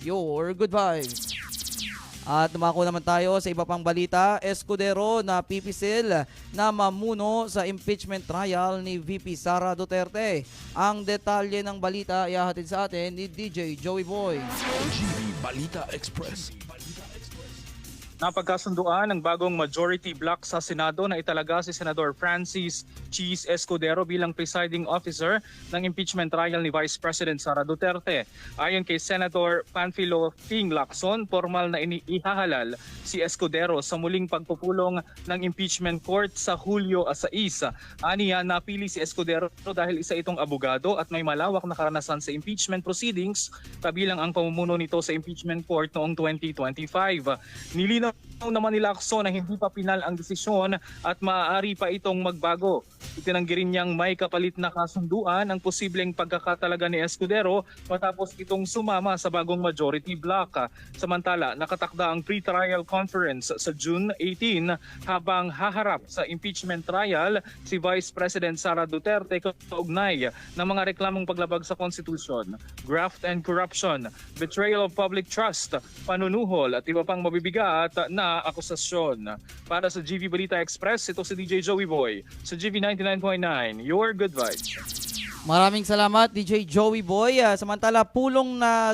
your good vibes. At dumako naman tayo sa iba pang balita. Escudero na pipisil na mamuno sa impeachment trial ni VP Sara Duterte. Ang detalye ng balita ihahatid sa atin ni DJ Joey Boy. GV Balita Express. Napagkasunduan ng bagong majority block sa Senado na italaga si Senador Francis Cheese Escudero bilang presiding officer ng impeachment trial ni Vice President Sara Duterte. Ayon kay Senator Panfilo Ping Lacson, formal na ihahalal si Escudero sa muling pagpupulong ng impeachment court sa Hulyo 6. Aniya, napili si Escudero dahil isa itong abogado at may malawak na karanasan sa impeachment proceedings, kabilang ang pamumuno nito sa impeachment court noong 2025. Nilinaw naman ni Lacson na hindi pa pinal ang desisyon at maaari pa itong magbago. Itinanggi rin niyang may kapalit na kasunduan ang posibleng pagkakatalaga ni Escudero matapos itong sumama sa bagong majority block. Samantala, nakatakda ang pre-trial conference sa June 18 habang haharap sa impeachment trial si Vice President Sara Duterte kaugnay ng mga reklamong paglabag sa konstitusyon, graft and corruption, betrayal of public trust, panunuhol at iba pang mabibigat na akusasyon. Para sa GV Balita Express, ito si DJ Joey Boy sa GV 99.9, your good vibes. Maraming salamat DJ Joey Boy. Samantala pulong na